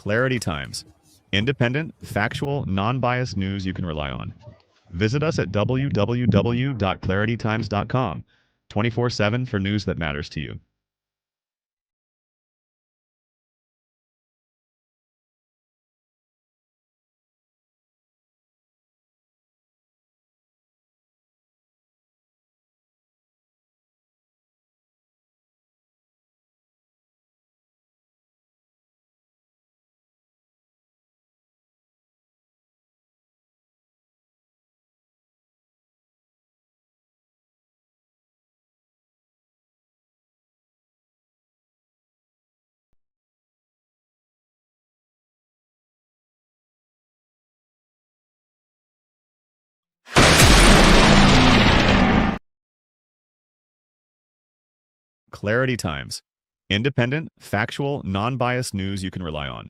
Clarity Times. Independent, factual, non-biased news you can rely on. Visit us at www.claritytimes.com 24/7 for news that matters to you. Clarity Times. Independent, factual, non-biased news you can rely on.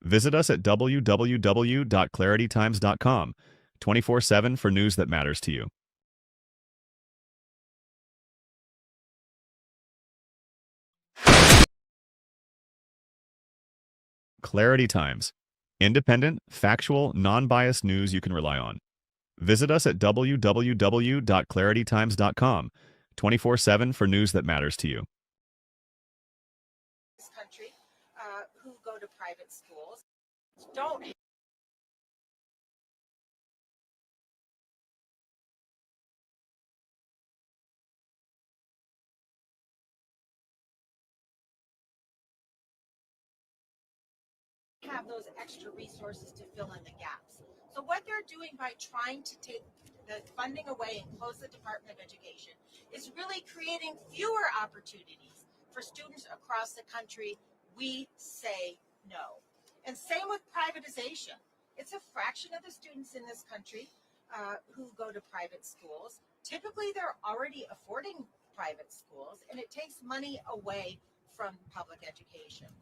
Visit us at www.claritytimes.com 24/7 for news that matters to you. Clarity Times. Independent, factual, non-biased news you can rely on. Visit us at www.claritytimes.com 24/7 for news that matters to you. This country who go to private schools don't have those extra resources to fill in the gaps. So what they're doing by trying to take the funding away and close the Department of Education is really creating fewer opportunities for students across the country. We say no. And same with privatization. It's a fraction of the students in this country who go to private schools. Typically, they're already affording private schools, and it takes money away from public education.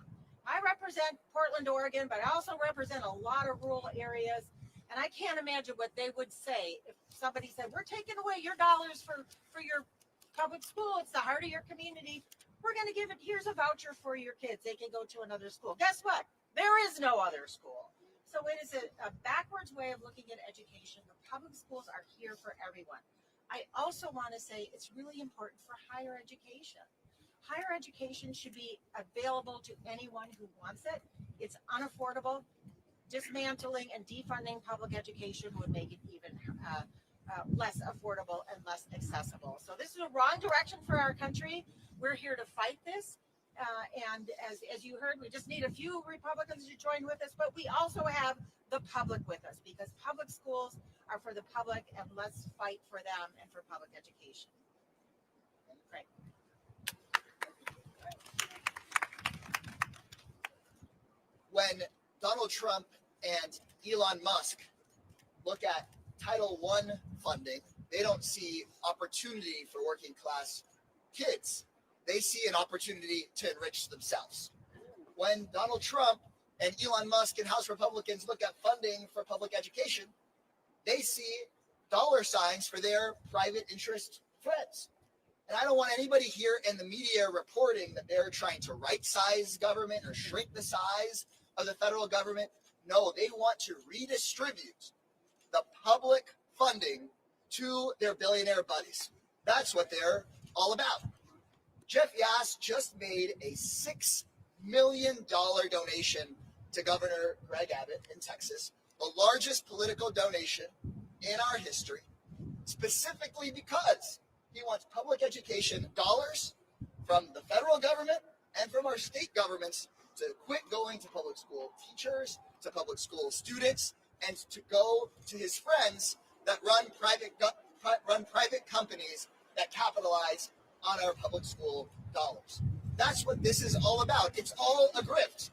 I represent Portland, Oregon, but I also represent a lot of rural areas. And I can't imagine what they would say if somebody said, we're taking away your dollars for your public school. It's the heart of your community. We're going to give it, here's a voucher for your kids. They can go to another school. Guess what? There is no other school. So it is a backwards way of looking at education. The public schools are here for everyone. I also want to say it's really important for higher education. Higher education should be available to anyone who wants it. It's unaffordable. Dismantling and defunding public education would make it even less affordable and less accessible. So this is a wrong direction for our country. We're here to fight this. And as you heard, we just need a few Republicans to join with us, but we also have the public with us because public schools are for the public, and let's fight for them and for public education. Great. When Donald Trump and Elon Musk look at Title I funding, they don't see opportunity for working class kids. They see an opportunity to enrich themselves. When Donald Trump and Elon Musk and House Republicans look at funding for public education, they see dollar signs for their private interest friends. And I don't want anybody here in the media reporting that they're trying to right-size government or shrink the size of the federal government. No, they want to redistribute the public funding to their billionaire buddies. That's what they're all about. Jeff Yass just made a $6 million donation to Governor Greg Abbott in Texas, the largest political donation in our history, specifically because he wants public education dollars from the federal government and from our state governments to quit going to public school teachers, to public school students, and to go to his friends that run private companies that capitalize on our public school dollars. That's what this is all about. It's all a grift.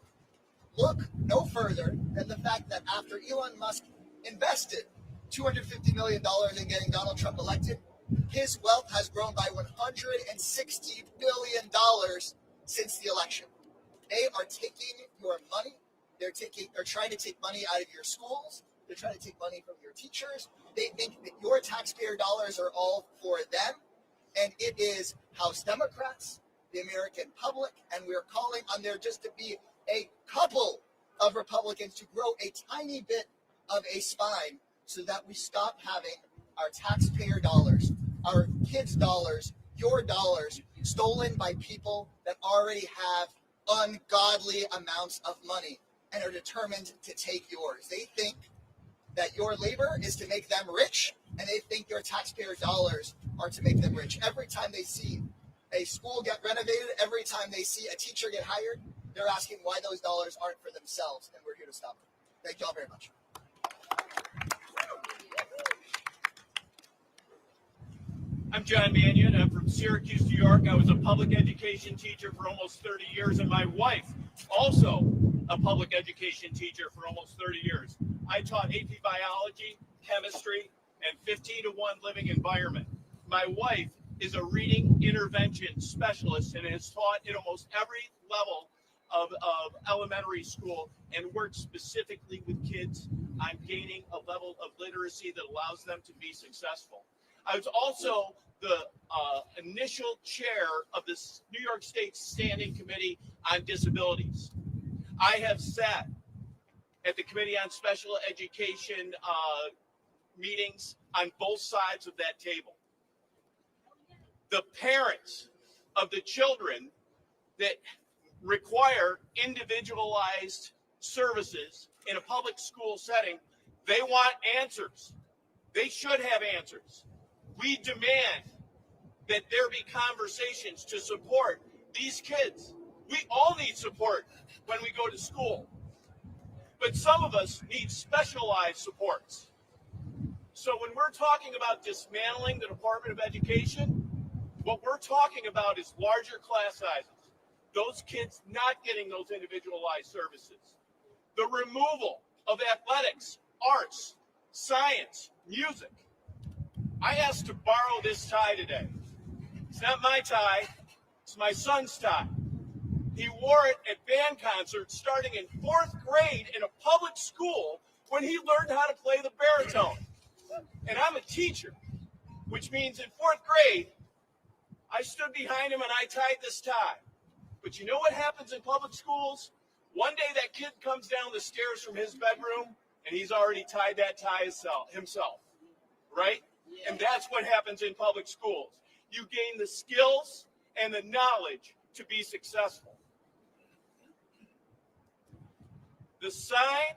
Look no further than the fact that after Elon Musk invested $250 million in getting Donald Trump elected, his wealth has grown by $160 billion since the election. They are taking your money. They're trying to take money out of your schools. They're trying to take money from your teachers. They think that your taxpayer dollars are all for them. And it is House Democrats, the American public, and we're calling on there just to be a couple of Republicans to grow a tiny bit of a spine so that we stop having our taxpayer dollars, our kids' dollars, your dollars stolen by people that already have ungodly amounts of money and are determined to take yours. They think that your labor is to make them rich, and they think your taxpayer dollars are to make them rich. Every time they see a school get renovated, every time they see a teacher get hired, they're asking why those dollars aren't for themselves, and we're here to stop them. Thank you all very much. I'm John Mannion. I'm from Syracuse, New York. I was a public education teacher for almost 30 years, and my wife also a public education teacher for almost 30 years. I taught AP biology, chemistry, and 15-1 living environment. My wife is a reading intervention specialist and has taught in almost every level of elementary school and works specifically with kids on gaining a level of literacy that allows them to be successful. I was also the initial chair of the New York State Standing Committee on Disabilities. I have sat at the Committee on Special Education meetings on both sides of that table. The parents of the children that require individualized services in a public school setting, they want answers. They should have answers. We demand that there be conversations to support these kids. We all need support when we go to school, but some of us need specialized supports. So when we're talking about dismantling the Department of Education, what we're talking about is larger class sizes, those kids not getting those individualized services, the removal of athletics, arts, science, music. I asked to borrow this tie today. It's not my tie, it's my son's tie. He wore it at band concerts starting in 4th grade in a public school when he learned how to play the baritone. And I'm a teacher, which means in 4th grade, I stood behind him and I tied this tie. But you know what happens in public schools? One day that kid comes down the stairs from his bedroom and he's already tied that tie himself, right? And that's what happens in public schools. You gain the skills and the knowledge to be successful. The sign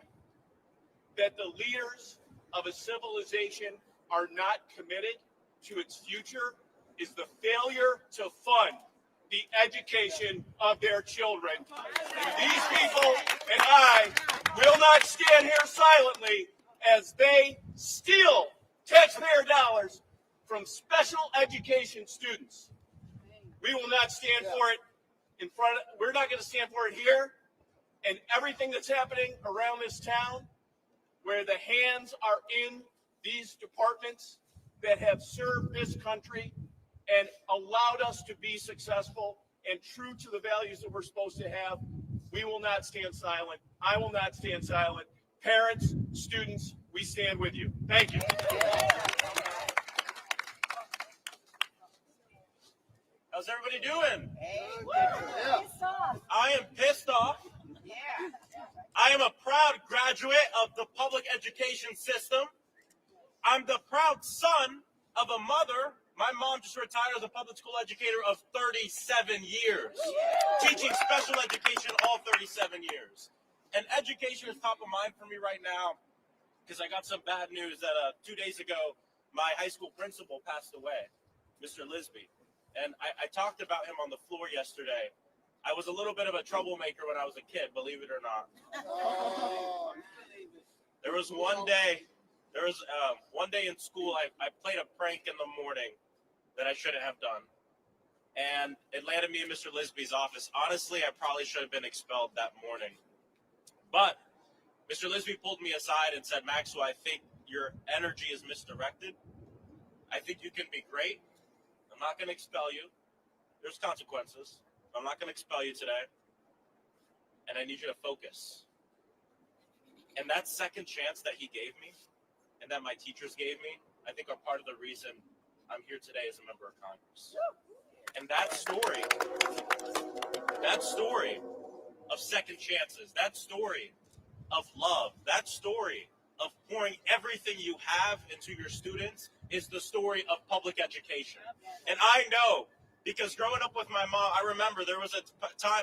that the leaders of a civilization are not committed to its future is the failure to fund the education of their children. And these people and I will not stand here silently as they steal taxpayer dollars from special education students. We will not stand for it we're not going to stand for it here, and everything that's happening around this town where the hands are in these departments that have served this country and allowed us to be successful and true to the values that we're supposed to have. We will not stand silent. I will not stand silent. Parents, students, we stand with you. Thank you. How's everybody doing? I am pissed off. I am a proud graduate of the public education system. I'm the proud son of a mother. My mom just retired as a public school educator of 37 years, teaching special education all 37 years. And education is top of mind for me right now because I got some bad news that 2 days ago, my high school principal passed away, Mr. Lisby. And I talked about him on the floor yesterday. I was a little bit of a troublemaker when I was a kid, believe it or not. There was one day in school, I played a prank in the morning that I shouldn't have done. And it landed me in Mr. Lisby's office. Honestly, I probably should have been expelled that morning. But Mr. Lisby pulled me aside and said, Maxwell, I think your energy is misdirected. I think you can be great. I'm not going to expel you. There's consequences. I'm not going to expel you today. And I need you to focus. And that second chance that he gave me and that my teachers gave me, I think are part of the reason I'm here today as a member of Congress. And that story of second chances, that story of love, that story of pouring everything you have into your students is the story of public education. And I know, because growing up with my mom, I remember there was a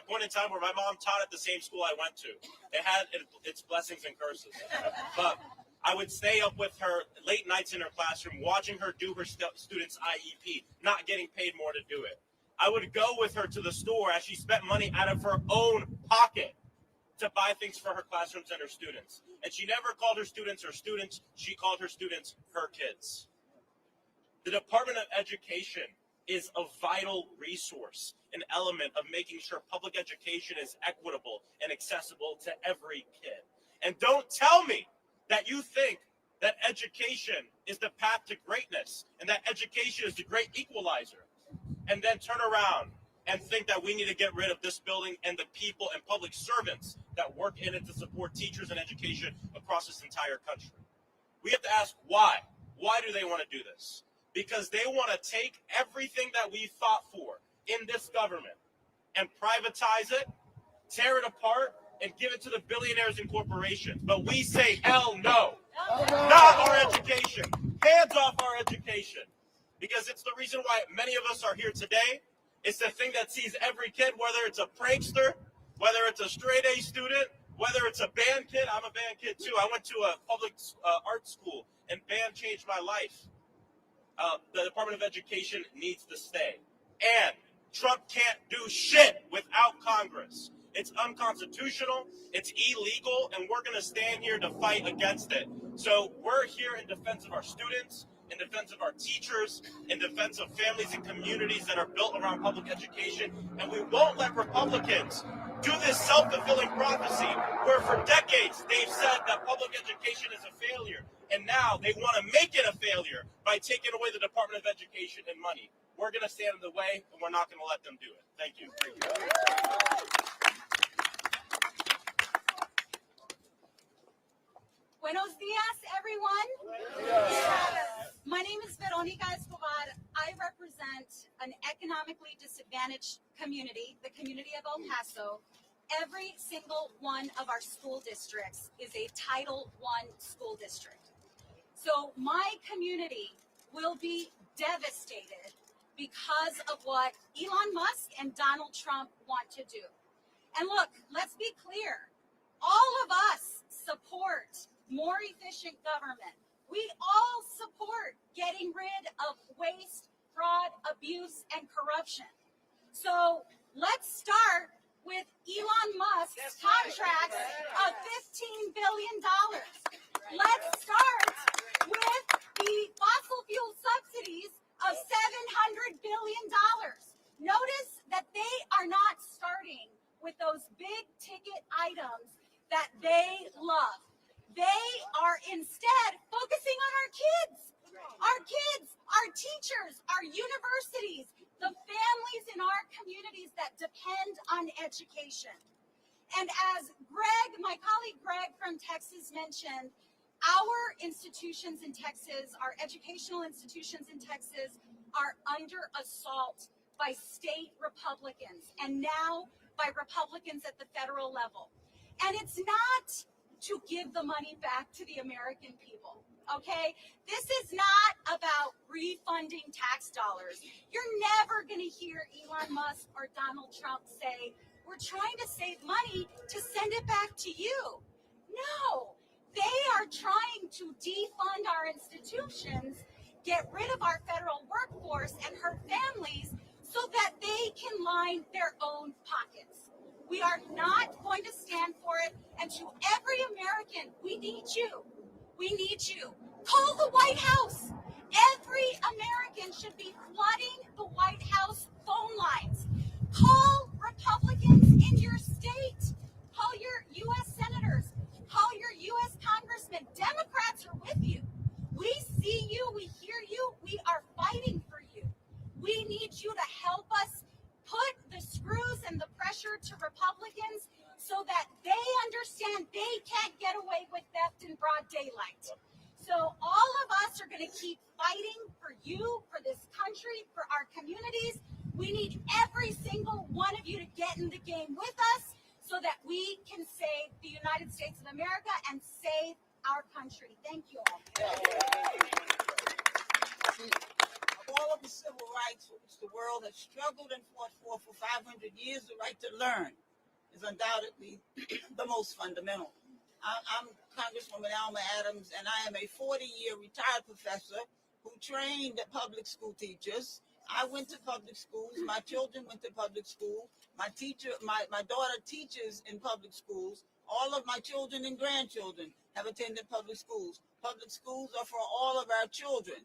point in time where my mom taught at the same school I went to. It had its blessings and curses. But I would stay up with her late nights in her classroom, watching her do her students' IEP, not getting paid more to do it. I would go with her to the store as she spent money out of her own pocket to buy things for her classrooms and her students. And she never called her students, she called her students her kids. The Department of Education is a vital resource, an element of making sure public education is equitable and accessible to every kid. And don't tell me that you think that education is the path to greatness and that education is the great equalizer, and then turn around and think that we need to get rid of this building and the people and public servants that work in it to support teachers and education across this entire country. We have to ask why. Why do they want to do this? Because they want to take everything that we fought for in this government and privatize it, tear it apart, and give it to the billionaires and corporations. But we say, hell no. Not our education. Hands off our education. Because it's the reason why many of us are here today. It's the thing that sees every kid, whether it's a prankster, whether it's a straight A student, whether it's a band kid. I'm a band kid too. I went to a public art school, and band changed my life. The Department of Education needs to stay. And Trump can't do shit without Congress. It's unconstitutional, it's illegal, and we're going to stand here to fight against it. So we're here in defense of our students, in defense of our teachers, in defense of families and communities that are built around public education. And we won't let Republicans do this self-fulfilling prophecy where for decades they've said that public education is a failure. And now they want to make it a failure by taking away the Department of Education and money. We're going to stand in the way, and we're not going to let them do it. Thank you. Buenos dias, everyone. Yes. My name is Veronica Escobar. I represent an economically disadvantaged community, the community of El Paso. Every single one of our school districts is a Title I school district. So my community will be devastated because of what Elon Musk and Donald Trump want to do. And look, let's be clear. All of us support more efficient government. We all support getting rid of waste, fraud, abuse, and corruption. So let's start with Elon Musk's contracts of $15 billion. Let's start with the fossil fuel subsidies of $700 billion. Notice that they are not starting with those big ticket items that they love. They are instead focusing on our teachers, our universities, the families in our communities that depend on education. And as my colleague Greg from Texas mentioned, our institutions in Texas, our educational institutions in Texas are under assault by state Republicans and now by Republicans at the federal level. And it's not to give the money back to the American people, okay? This is not about refunding tax dollars. You're never gonna hear Elon Musk or Donald Trump say, we're trying to save money to send it back to you. No, they are trying to defund our institutions, get rid of our federal workforce and hurt families so that they can line their own pockets. We are not going to stand for it. And to every American, we need you. We need you. Call the White House. Every American should be flooding the White House phone lines. Call Republicans in your state. Call your U.S. senators. Call your U.S. congressmen. Democrats are with you. We see you. We hear you. We are fighting for you. We need you to help us put the screws and the pressure to Republicans so that they understand they can't get away with theft in broad daylight. So all of us are going to keep fighting for you, for this country, for our communities. We need every single one of you to get in the game with us so so that we can save the United States of America and save our country. Thank you all. All of the civil rights which the world has struggled and fought for 500 years, the right to learn is undoubtedly the most fundamental. I'm Congresswoman Alma Adams, and I am a 40-year retired professor who trained public school teachers. I went to public schools. My children went to public school. My daughter teaches in public schools. All of my children and grandchildren have attended public schools. Public schools are for all of our children.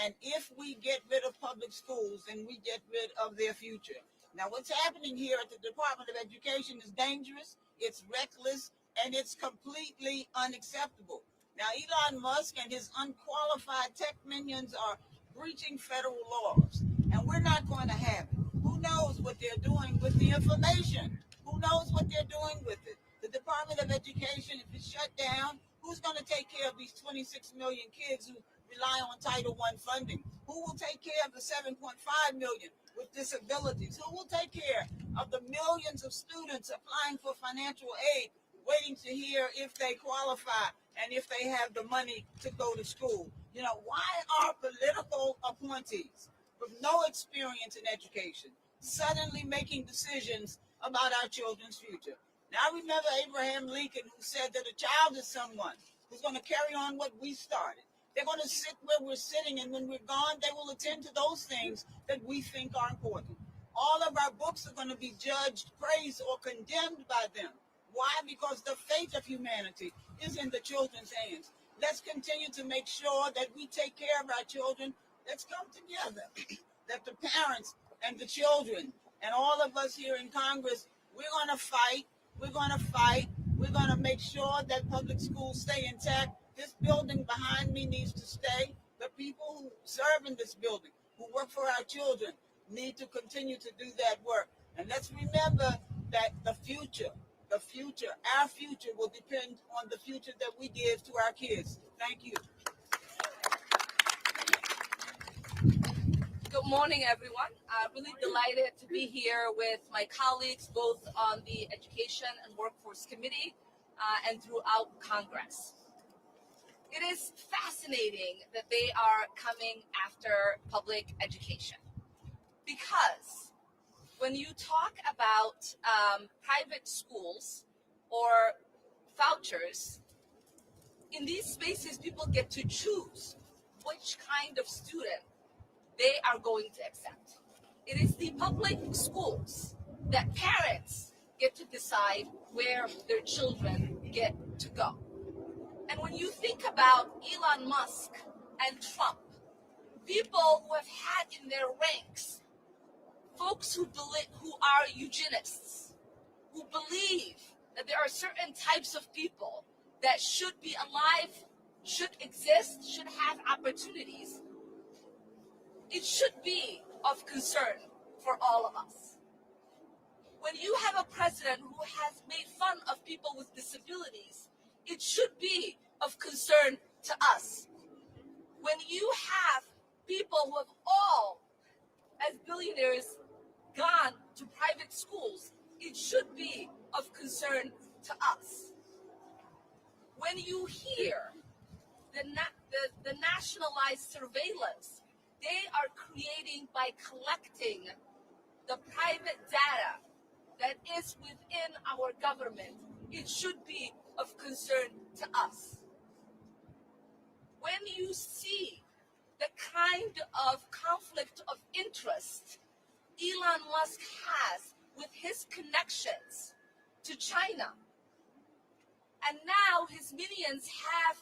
And if we get rid of public schools, then we get rid of their future. Now, what's happening here at the Department of Education is dangerous, it's reckless, and it's completely unacceptable. Now, Elon Musk and his unqualified tech minions are breaching federal laws, and we're not going to have it. Who knows what they're doing with the information? Who knows what they're doing with it? The Department of Education, if it's shut down, who's going to take care of these 26 million kids who rely on Title I funding? Who will take care of the 7.5 million with disabilities? Who will take care of the millions of students applying for financial aid, waiting to hear if they qualify and if they have the money to go to school? You know, why are political appointees with no experience in education suddenly making decisions about our children's future? Now, I remember Abraham Lincoln, who said that a child is someone who's going to carry on what we started. They're going to sit where we're sitting, and when we're gone, they will attend to those things that we think are important. All of our books are going to be judged, praised, or condemned by them. Why? Because the fate of humanity is in the children's hands. Let's continue to make sure that we take care of our children. Let's come together, that the parents and the children and all of us here in Congress, we're going to fight. We're going to fight. We're going to make sure that public schools stay intact. This building behind me needs to stay. The people who serve in this building, who work for our children, need to continue to do that work. And let's remember that our future will depend on the future that we give to our kids. Thank you. Good morning, everyone. I'm really delighted to be here with my colleagues, both on the Education and Workforce Committee and throughout Congress. It is fascinating that they are coming after public education, because when you talk about private schools or vouchers, in these spaces, people get to choose which kind of student they are going to accept. It is the public schools that parents get to decide where their children get to go. And when you think about Elon Musk and Trump, people who have had in their ranks folks who are eugenists, who believe that there are certain types of people that should be alive, should exist, should have opportunities, it should be of concern for all of us. When you have a president who has made fun of people with disabilities, it should be of concern to us. When you have people who have all, as billionaires, gone to private schools, it should be of concern to us. When you hear the nationalized surveillance they are creating by collecting the private data that is within our government, it should be of concern to us. When you see the kind of conflict of interest Elon Musk has with his connections to China, and now his minions have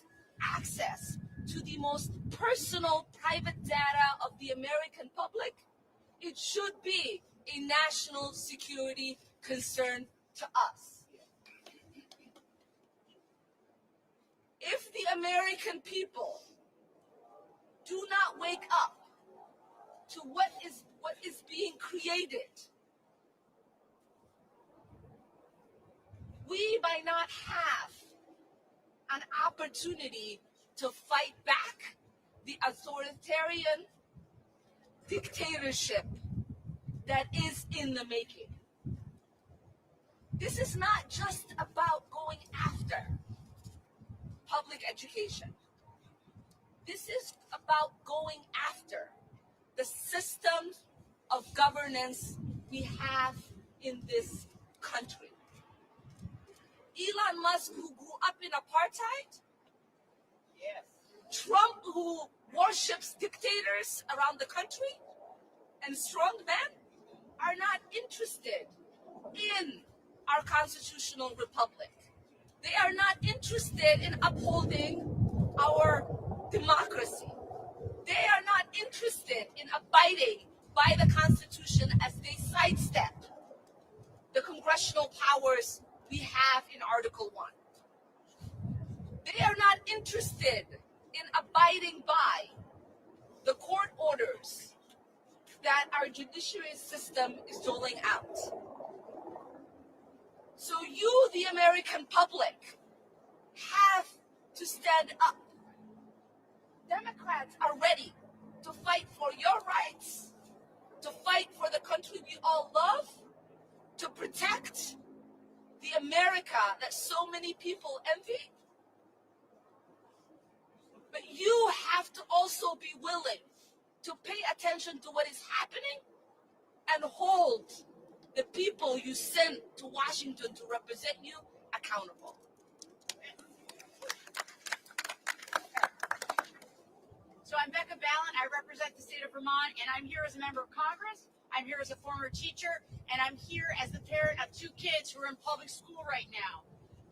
access to the most personal private data of the American public, it should be a national security concern to us. If the American people do not wake up to what is being created, we might not have an opportunity to fight back the authoritarian dictatorship that is in the making. This is not just about going after public education. This is about going after the systems of governance we have in this country. Elon Musk, who grew up in apartheid, Yes. Trump, who worships dictators around the country, and strongmen are not interested in our constitutional republic. They are not interested in upholding our democracy. They are not interested in abiding by the Constitution as they sidestep the congressional powers we have in Article 1. They are not interested in abiding by the court orders that our judiciary system is doling out. So you, the American public, have to stand up. Democrats are ready to fight for your rights, to fight for the country we all love, to protect the America that so many people envy. But you have to also be willing to pay attention to what is happening and hold the people you sent to Washington to represent you accountable. So I'm Becca Ballin. I represent the state of Vermont, and I'm here as a member of Congress. I'm here as a former teacher, and I'm here as the parent of 2 kids who are in public school right now.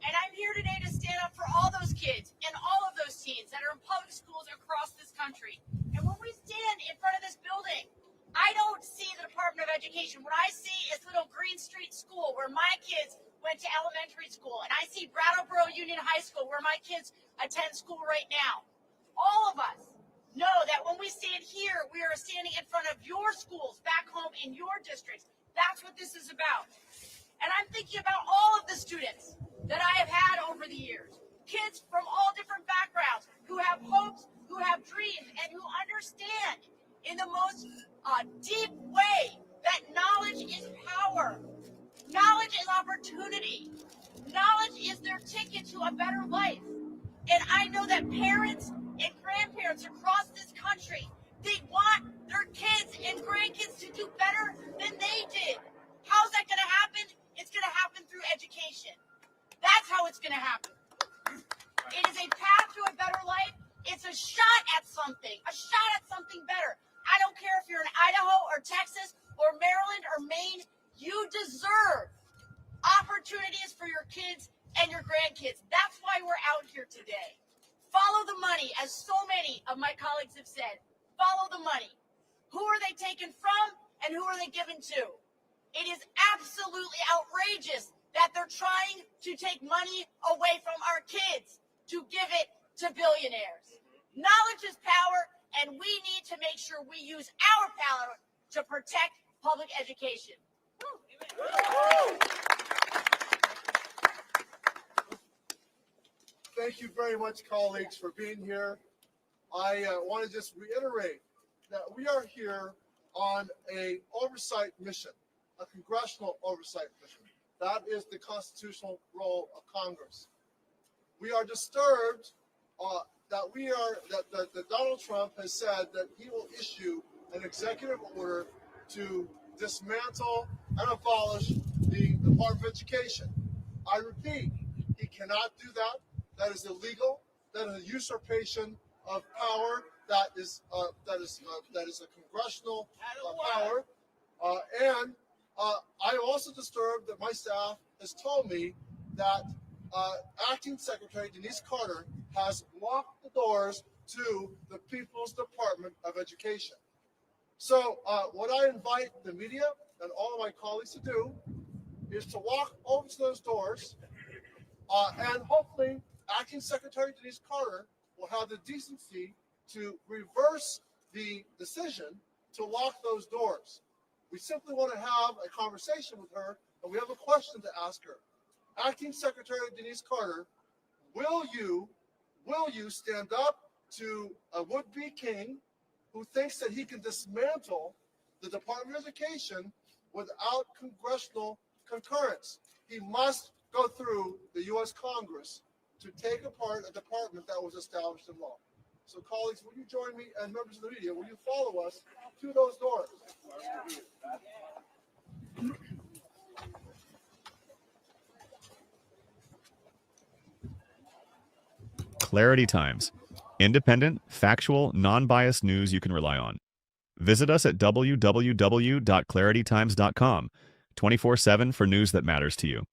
And I'm here today to stand up for all those kids and all of those teens that are in public schools across this country. And when we stand in front of this building, I don't see the Department of Education. What I see is Little Green Street School, where my kids went to elementary school. And I see Brattleboro Union High School, where my kids attend school right now. All of us know that when we stand here, we are standing in front of your schools back home in your districts. That's what this is about. And I'm thinking about all of the students that I have had over the years. Kids from all different backgrounds who have hopes, who have dreams, and who understand in the most deep way that knowledge is power. Knowledge is opportunity. Knowledge is their ticket to a better life. And I know that parents and grandparents across this country, they want their kids and grandkids to do better than they did. How's that going to happen? It's going to happen through education. That's how it's going to happen. It is a path to a better life. It's a shot at something better. I don't care if you're in Idaho or Texas or Maryland or Maine, you deserve opportunities for your kids and your grandkids. That's why we're out here today. Follow the money, as so many of my colleagues have said. Follow the money. Who are they taken from and who are they given to? It is absolutely outrageous that they're trying to take money away from our kids to give it to billionaires. Knowledge is power, and we need to make sure we use our power to protect public education. Thank you very much, colleagues, for being here. I want to just reiterate that we are here on an oversight mission, a congressional oversight mission. That is the constitutional role of Congress. We are disturbed that Donald Trump has said that he will issue an executive order to dismantle and abolish the Department of Education. I repeat, he cannot do that. That is illegal. That is a usurpation of power. That is a congressional power. And I'm also disturbed that my staff has told me that Acting Secretary Denise Carter has locked the doors to the People's Department of Education. So what I invite the media and all of my colleagues to do is to walk over to those doors, and hopefully Acting Secretary Denise Carter will have the decency to reverse the decision to lock those doors. We simply want to have a conversation with her, and we have a question to ask her. Acting Secretary Denise Carter, will you stand up to a would-be king who thinks that he can dismantle the Department of Education without congressional concurrence. He must go through the U.S. Congress to take apart a department that was established in law. So colleagues, will you join me, and members of the media, will you follow us to those doors? Clarity Times. Independent, factual, non-biased news you can rely on. Visit us at www.claritytimes.com 24/7 for news that matters to you.